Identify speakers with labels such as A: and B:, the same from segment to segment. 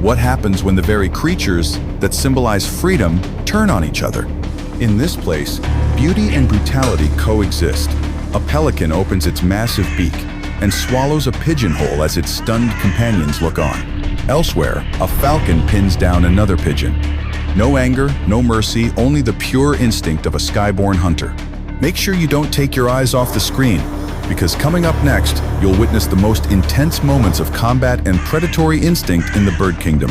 A: What happens when the very creatures that symbolize freedom turn on each other? In this place, beauty and brutality coexist. A pelican opens its massive beak and swallows a pigeon whole as its stunned companions look on. Elsewhere, a falcon pins down another pigeon. No anger, no mercy, only the pure instinct of a skyborn hunter. Make sure you don't take your eyes off the screen, because coming up next, you'll witness the most intense moments of combat and predatory instinct in the bird kingdom.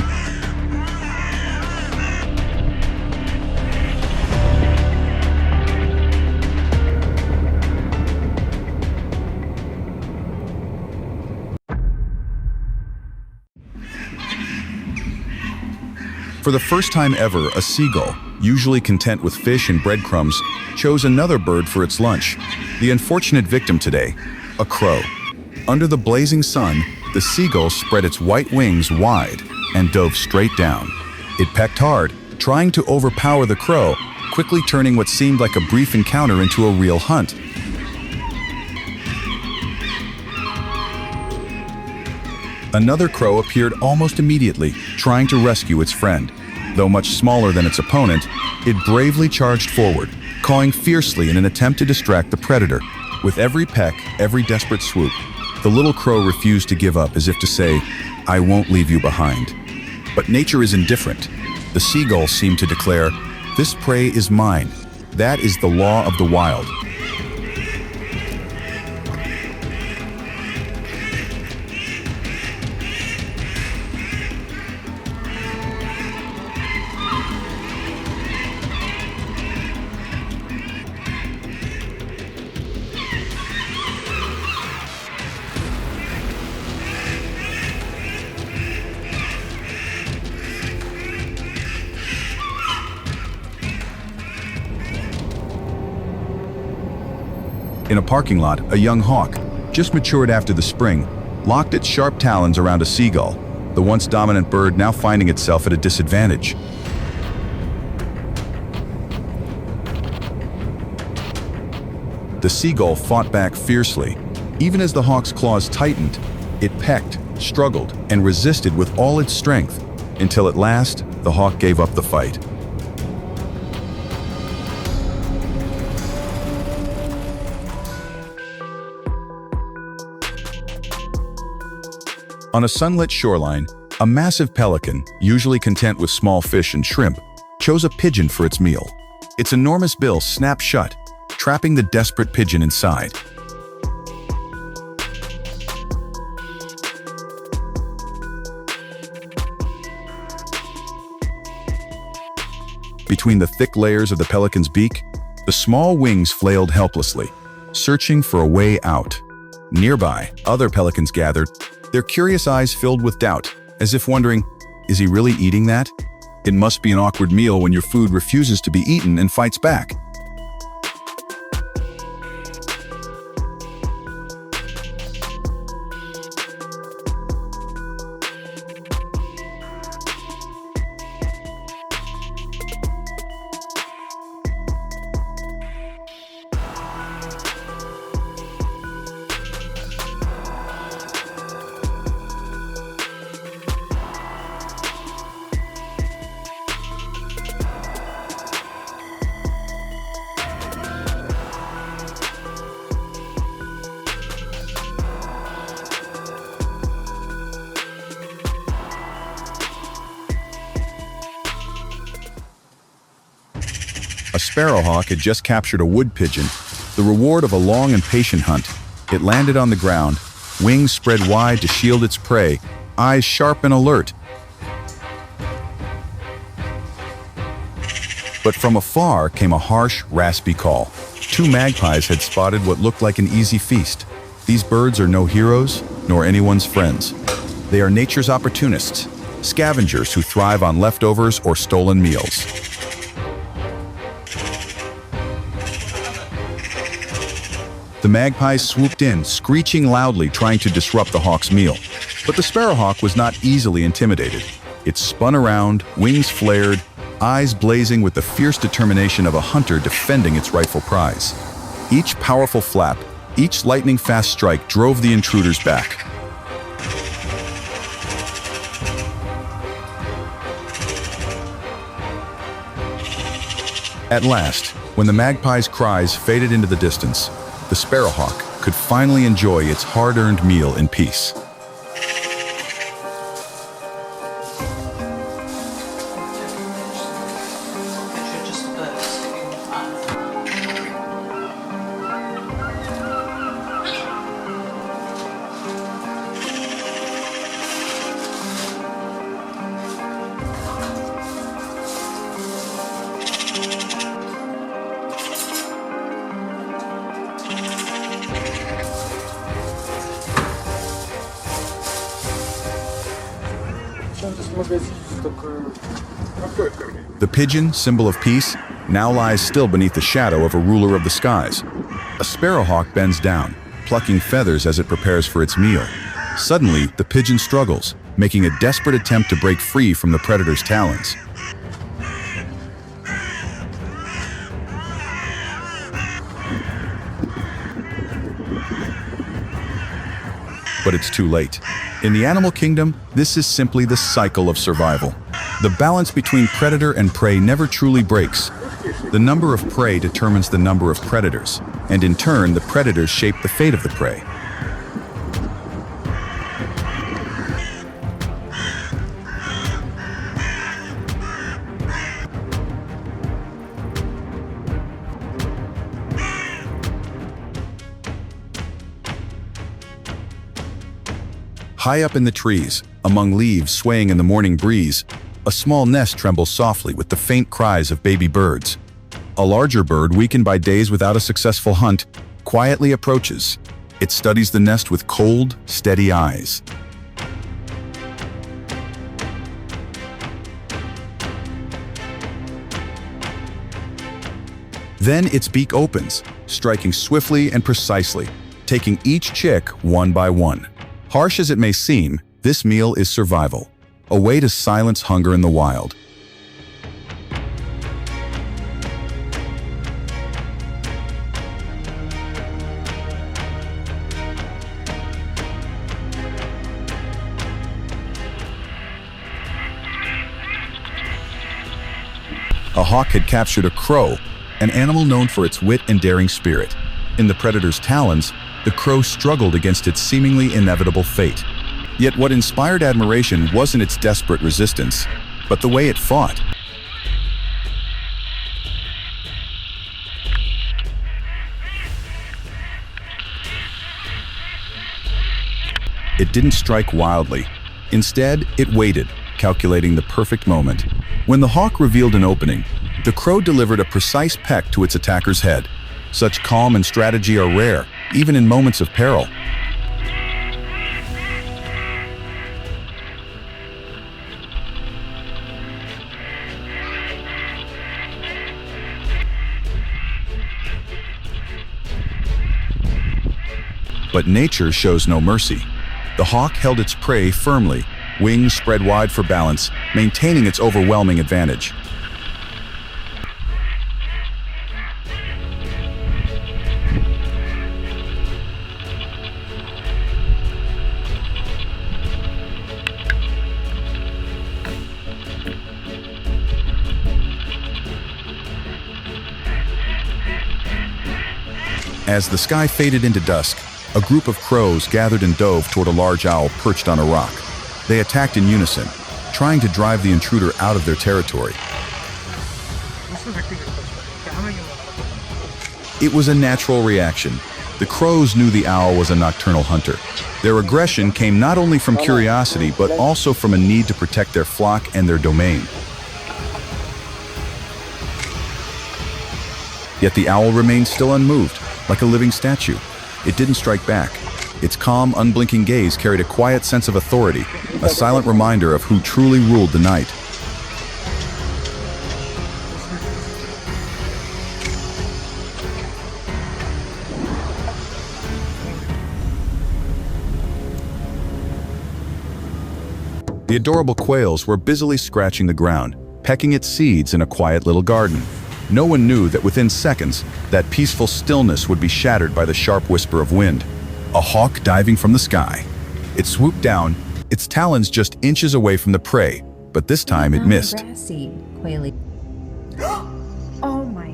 A: For the first time ever, a seagull, usually content with fish and breadcrumbs, chose another bird for its lunch. The unfortunate victim today, a crow. Under the blazing sun, the seagull spread its white wings wide and dove straight down. It pecked hard, trying to overpower the crow, quickly turning what seemed like a brief encounter into a real hunt. Another crow appeared almost immediately, trying to rescue its friend. Though much smaller than its opponent, it bravely charged forward, cawing fiercely in an attempt to distract the predator. With every peck, every desperate swoop, the little crow refused to give up, as if to say, "I won't leave you behind." But nature is indifferent. The seagull seemed to declare, "This prey is mine." That is the law of the wild. In a parking lot, a young hawk, just matured after the spring, locked its sharp talons around a seagull, the once dominant bird now finding itself at a disadvantage. The seagull fought back fiercely. Even as the hawk's claws tightened, it pecked, struggled, and resisted with all its strength, until at last, the hawk gave up the fight. On a sunlit shoreline, a massive pelican, usually content with small fish and shrimp, chose a pigeon for its meal. Its enormous bill snapped shut, trapping the desperate pigeon inside. Between the thick layers of the pelican's beak, the small wings flailed helplessly, searching for a way out. Nearby, other pelicans gathered, their curious eyes filled with doubt, as if wondering, is he really eating that? It must be an awkward meal when your food refuses to be eaten and fights back. A sparrowhawk had just captured a wood pigeon, the reward of a long and patient hunt. It landed on the ground, wings spread wide to shield its prey, eyes sharp and alert. But from afar came a harsh, raspy call. Two magpies had spotted what looked like an easy feast. These birds are no heroes, nor anyone's friends. They are nature's opportunists, scavengers who thrive on leftovers or stolen meals. The magpies swooped in, screeching loudly, trying to disrupt the hawk's meal. But the sparrowhawk was not easily intimidated. It spun around, wings flared, eyes blazing with the fierce determination of a hunter defending its rightful prize. Each powerful flap, each lightning-fast strike drove the intruders back. At last, when the magpie's cries faded into the distance, the sparrowhawk could finally enjoy its hard-earned meal in peace. The pigeon, symbol of peace, now lies still beneath the shadow of a ruler of the skies. A sparrowhawk bends down, plucking feathers as it prepares for its meal. Suddenly, the pigeon struggles, making a desperate attempt to break free from the predator's talons. But it's too late. In the animal kingdom, this is simply the cycle of survival. The balance between predator and prey never truly breaks. The number of prey determines the number of predators, and in turn, the predators shape the fate of the prey. High up in the trees, among leaves swaying in the morning breeze, a small nest trembles softly with the faint cries of baby birds. A larger bird, weakened by days without a successful hunt, quietly approaches. It studies the nest with cold, steady eyes. Then its beak opens, striking swiftly and precisely, taking each chick one by one. Harsh as it may seem, this meal is survival, a way to silence hunger in the wild. A hawk had captured a crow, an animal known for its wit and daring spirit. In the predator's talons, the crow struggled against its seemingly inevitable fate. Yet what inspired admiration wasn't its desperate resistance, but the way it fought. It didn't strike wildly. Instead, it waited, calculating the perfect moment. When the hawk revealed an opening, the crow delivered a precise peck to its attacker's head. Such calm and strategy are rare, even in moments of peril. But nature shows no mercy. The hawk held its prey firmly, wings spread wide for balance, maintaining its overwhelming advantage. As the sky faded into dusk, a group of crows gathered and dove toward a large owl perched on a rock. They attacked in unison, trying to drive the intruder out of their territory. It was a natural reaction. The crows knew the owl was a nocturnal hunter. Their aggression came not only from curiosity, but also from a need to protect their flock and their domain. Yet the owl remained still unmoved, like a living statue. It didn't strike back. Its calm, unblinking gaze carried a quiet sense of authority, a silent reminder of who truly ruled the night. The adorable quails were busily scratching the ground, pecking at seeds in a quiet little garden. No one knew that within seconds, that peaceful stillness would be shattered by the sharp whisper of wind. A hawk diving from the sky. It swooped down, its talons just inches away from the prey, but this time it missed.
B: Oh my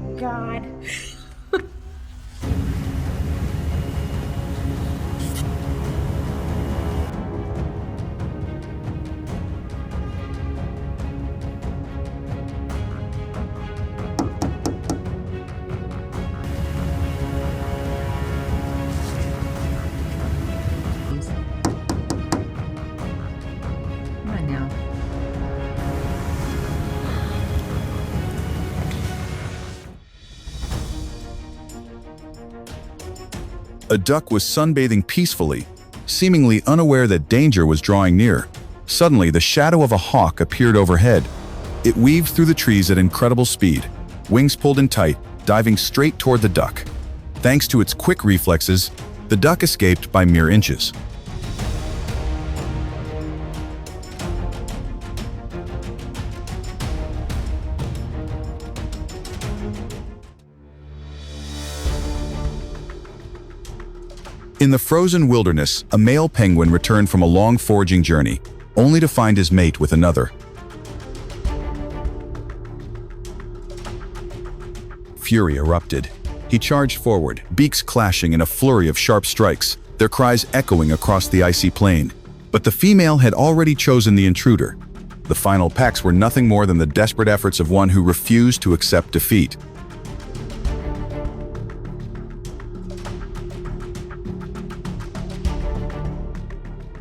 A: A duck was sunbathing peacefully, seemingly unaware that danger was drawing near. Suddenly, the shadow of a hawk appeared overhead. It weaved through the trees at incredible speed, wings pulled in tight, diving straight toward the duck. Thanks to its quick reflexes, the duck escaped by mere inches. In the frozen wilderness, a male penguin returned from a long foraging journey, only to find his mate with another. Fury erupted. He charged forward, beaks clashing in a flurry of sharp strikes, their cries echoing across the icy plain. But the female had already chosen the intruder. The final pecks were nothing more than the desperate efforts of one who refused to accept defeat.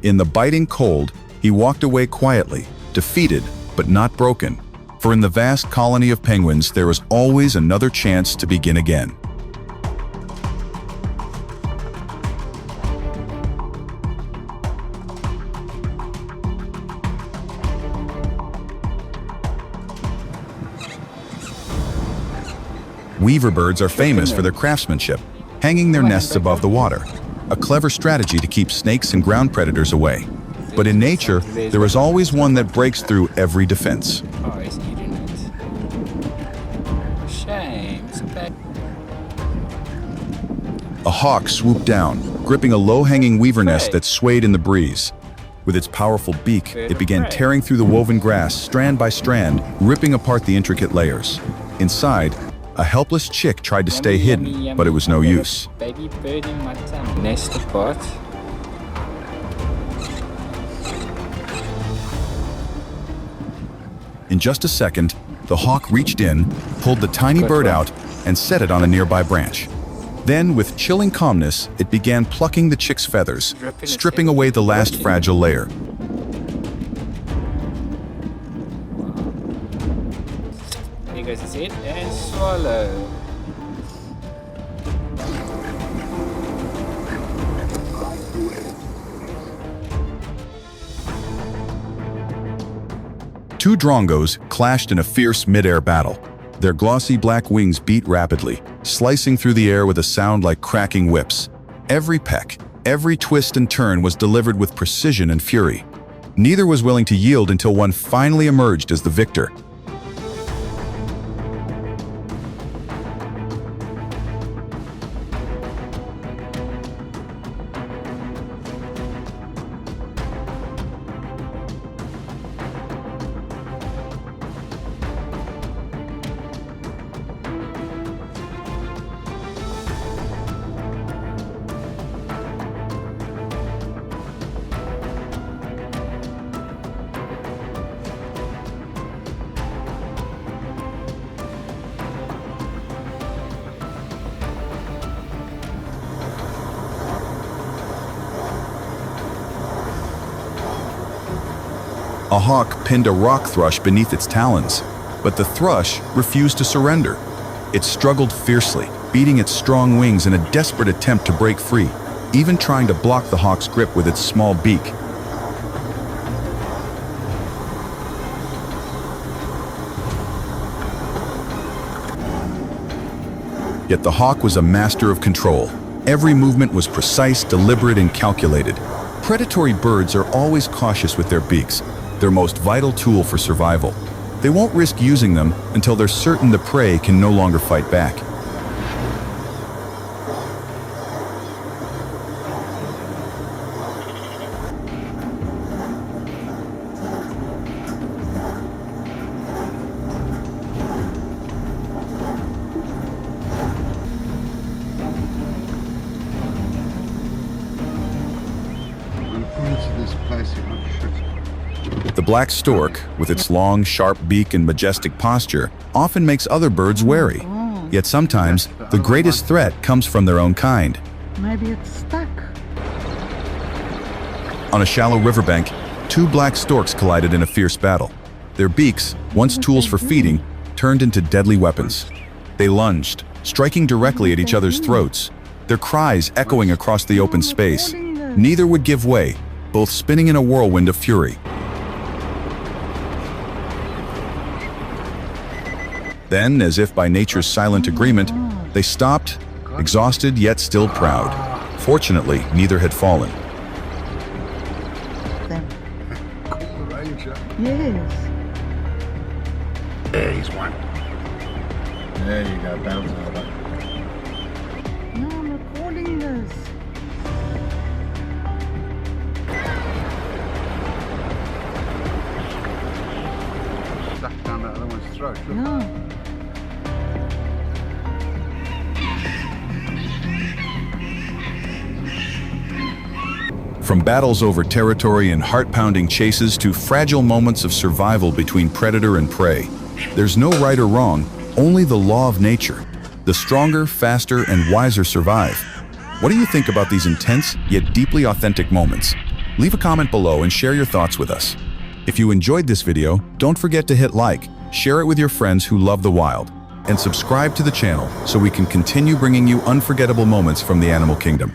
A: In the biting cold, he walked away quietly, defeated but not broken. For in the vast colony of penguins, there is always another chance to begin again. Weaver birds are famous for their craftsmanship, hanging their nests above the water, a clever strategy to keep snakes and ground predators away. But in nature, there is always one that breaks through every defense.
B: Oh, he's eating it. Shame.
A: A hawk swooped down, gripping a low-hanging weaver nest that swayed in the breeze. With its powerful beak, it began tearing through the woven grass, strand by strand, ripping apart the intricate layers. Inside, a helpless chick tried to stay hidden, but it was no use.
B: Baby bird in my tummy. Nest apart.
A: In just a second, the hawk reached in, pulled the tiny bird out, and set it on a nearby branch. Then, with chilling calmness, it began plucking the chick's feathers, stripping away the last fragile layer.
B: There goes his head and swallow.
A: Two Drongos clashed in a fierce mid-air battle. Their glossy black wings beat rapidly, slicing through the air with a sound like cracking whips. Every peck, every twist and turn was delivered with precision and fury. Neither was willing to yield until one finally emerged as the victor. A hawk pinned a rock thrush beneath its talons, but the thrush refused to surrender. It struggled fiercely, beating its strong wings in a desperate attempt to break free, even trying to block the hawk's grip with its small beak. Yet the hawk was a master of control. Every movement was precise, deliberate, and calculated. Predatory birds are always cautious with their beaks, their most vital tool for survival. They won't risk using them until they're certain the prey can no longer fight back. The black stork, with its long, sharp beak and majestic posture, often makes other birds wary. Yet sometimes, the greatest threat comes from their own kind.
C: Maybe it's stuck.
A: On a shallow riverbank, two black storks collided in a fierce battle. Their beaks, once tools for feeding, turned into deadly weapons. They lunged, striking directly at each other's throats. their cries echoing across the open space. Neither would give way, both spinning in a whirlwind of fury. Then, as if by nature's silent agreement, they stopped, exhausted yet still proud. Fortunately, neither had fallen.
C: Yes.
D: There he's one. There you go, bounce over.
C: No, I'm recording this.
D: Stuck down that other one's throat. Look.
C: No.
A: From battles over territory and heart-pounding chases to fragile moments of survival between predator and prey, there's no right or wrong, only the law of nature. The stronger, faster, and wiser survive. What do you think about these intense, yet deeply authentic moments? Leave a comment below and share your thoughts with us. If you enjoyed this video, don't forget to hit like, share it with your friends who love the wild, and subscribe to the channel so we can continue bringing you unforgettable moments from the animal kingdom.